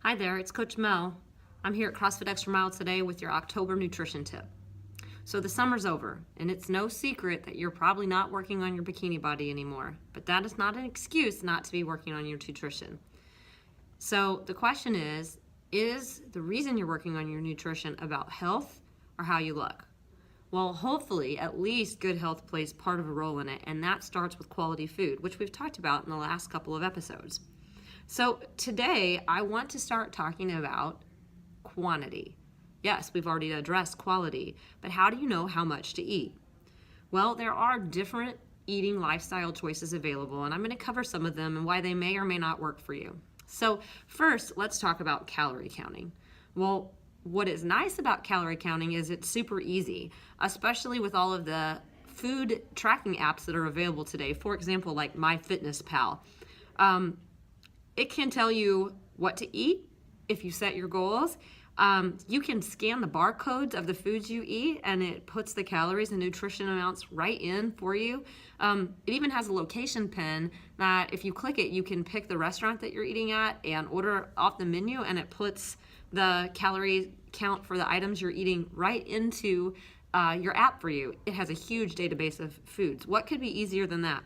Hi there, it's Coach Mel. I'm here at CrossFit Extra Mile today with your October nutrition tip. So the summer's over, and it's no secret that you're probably not working on your bikini body anymore, but that is not an excuse not to be working on your nutrition. So the question is the reason you're working on your nutrition about health or how you look? Well, hopefully, at least good health plays part of a role in it, and that starts with quality food, which we've talked about in the last couple of episodes. So today, I want to start talking about quantity. Yes, we've already addressed quality, but how do you know how much to eat? Well, there are different eating lifestyle choices available, and I'm going to cover some of them and why they may or may not work for you. So first, let's talk about calorie counting. Well, what is nice about calorie counting is it's super easy, especially with all of the food tracking apps that are available today. For example, like MyFitnessPal. It can tell you what to eat if you set your goals. You can scan the barcodes of the foods you eat, and it puts the calories and nutrition amounts right in for you. It even has a location pin that if you click it, you can pick the restaurant that you're eating at and order off the menu, and it puts the calorie count for the items you're eating right into your app for you. It has a huge database of foods. What could be easier than that?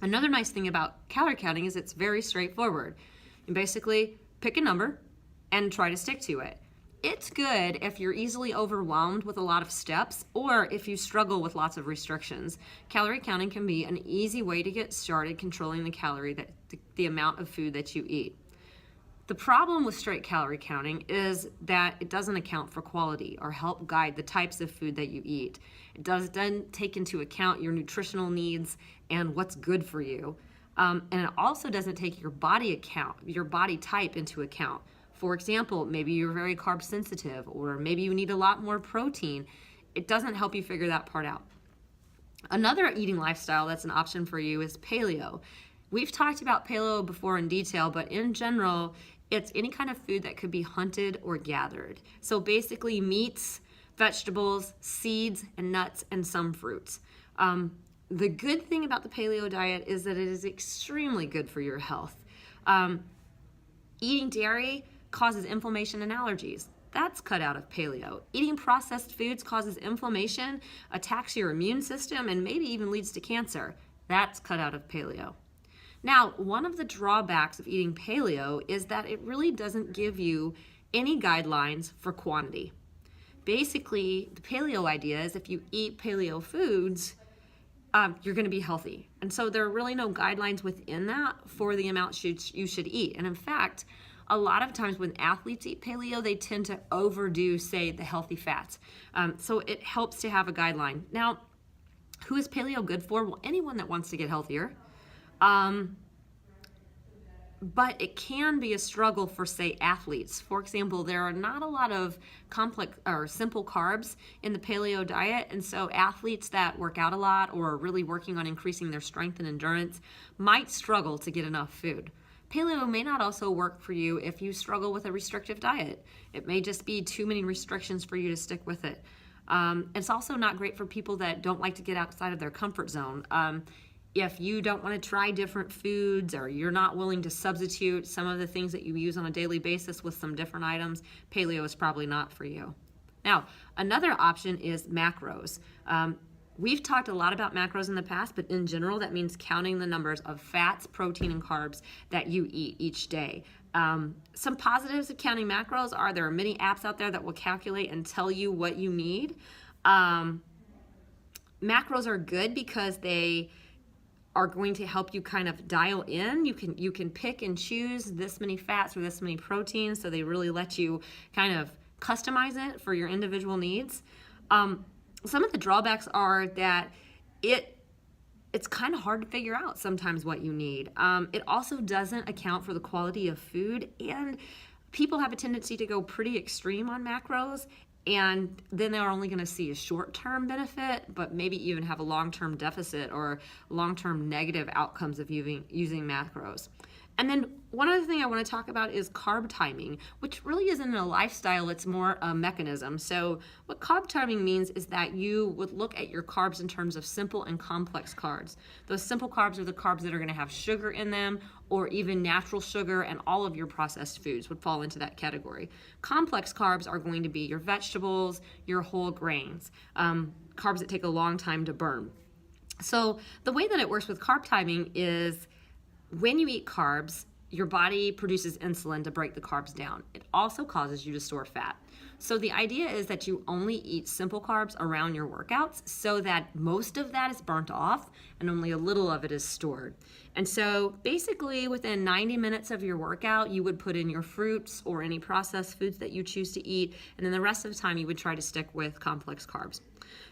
Another nice thing about calorie counting is it's very straightforward. You basically pick a number and try to stick to it. It's good if you're easily overwhelmed with a lot of steps or if you struggle with lots of restrictions. Calorie counting can be an easy way to get started controlling the amount of food that you eat. The problem with straight calorie counting is that it doesn't account for quality or help guide the types of food that you eat. It doesn't take into account your nutritional needs and what's good for you. And it also doesn't take your body type into account. For example, maybe you're very carb sensitive, or maybe you need a lot more protein. It doesn't help you figure that part out. Another eating lifestyle that's an option for you is paleo. We've talked about paleo before in detail, but in general, it's any kind of food that could be hunted or gathered. So basically meats, vegetables, seeds, and nuts, and some fruits. The good thing about the paleo diet is that it is extremely good for your health. Eating dairy causes inflammation and allergies. That's cut out of paleo. Eating processed foods causes inflammation, attacks your immune system, and maybe even leads to cancer. That's cut out of paleo. Now, one of the drawbacks of eating paleo is that it really doesn't give you any guidelines for quantity. Basically, the paleo idea is if you eat paleo foods, you're going to be healthy. And so there are really no guidelines within that for the amount you should eat. And in fact, a lot of times when athletes eat paleo, they tend to overdo, say, the healthy fats. So it helps to have a guideline. Now, who is paleo good for? Well, anyone that wants to get healthier. But it can be a struggle for, say, athletes. For example, there are not a lot of complex or simple carbs in the paleo diet, and so athletes that work out a lot or are really working on increasing their strength and endurance might struggle to get enough food. Paleo may not also work for you if you struggle with a restrictive diet. It may just be too many restrictions for you to stick with it. It's also not great for people that don't like to get outside of their comfort zone. If you don't want to try different foods or you're not willing to substitute some of the things that you use on a daily basis with some different items, paleo is probably not for you. Now, another option is macros. We've talked a lot about macros in the past, but in general, that means counting the numbers of fats, protein, and carbs that you eat each day. Some positives of counting macros are there are many apps out there that will calculate and tell you what you need. Macros are good because they are going to help you kind of dial in. You can pick and choose this many fats or this many proteins, so they really let you kind of customize it for your individual needs. Some of the drawbacks are that it's kind of hard to figure out sometimes what you need. It also doesn't account for the quality of food, and people have a tendency to go pretty extreme on macros, and then they're only going to see a short-term benefit, but maybe even have a long-term deficit or long-term negative outcomes of using macros. And then one other thing I want to talk about is carb timing, which really isn't a lifestyle, it's more a mechanism. So what carb timing means is that you would look at your carbs in terms of simple and complex carbs. Those simple carbs are the carbs that are going to have sugar in them, or even natural sugar, and all of your processed foods would fall into that category. Complex carbs are going to be your vegetables, your whole grains, carbs that take a long time to burn. So the way that it works with carb timing is when you eat carbs, your body produces insulin to break the carbs down. It also causes you to store fat. So the idea is that you only eat simple carbs around your workouts so that most of that is burnt off and only a little of it is stored. And so basically within 90 minutes of your workout, you would put in your fruits or any processed foods that you choose to eat, and then the rest of the time you would try to stick with complex carbs.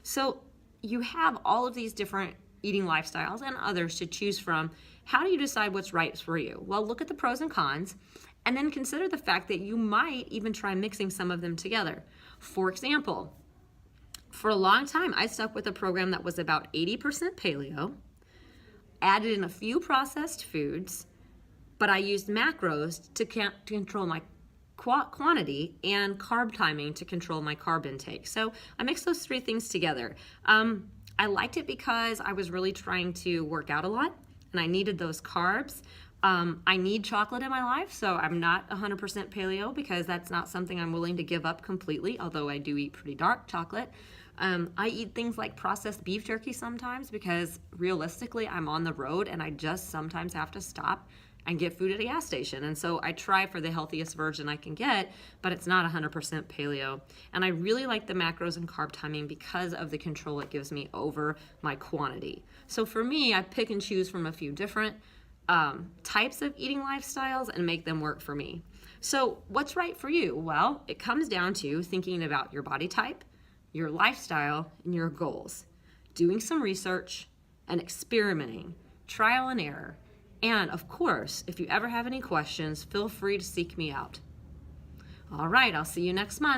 So you have all of these different eating lifestyles and others to choose from. How do you decide what's right for you? Well, look at the pros and cons, and then consider the fact that you might even try mixing some of them together. For example, for a long time, I stuck with a program that was about 80% paleo, added in a few processed foods, but I used macros to control my quantity and carb timing to control my carb intake. So I mixed those three things together. I liked it because I was really trying to work out a lot and I needed those carbs. I need chocolate in my life, so I'm not 100% paleo because that's not something I'm willing to give up completely, although I do eat pretty dark chocolate. I eat things like processed beef jerky sometimes because realistically I'm on the road and I just sometimes have to stop and get food at a gas station. And so I try for the healthiest version I can get, but it's not 100% paleo. And I really like the macros and carb timing because of the control it gives me over my quantity. So for me, I pick and choose from a few different types of eating lifestyles and make them work for me. So what's right for you? Well, it comes down to thinking about your body type, your lifestyle, and your goals. Doing some research and experimenting, trial and error. And of course, if you ever have any questions, feel free to seek me out. All right, I'll see you next month.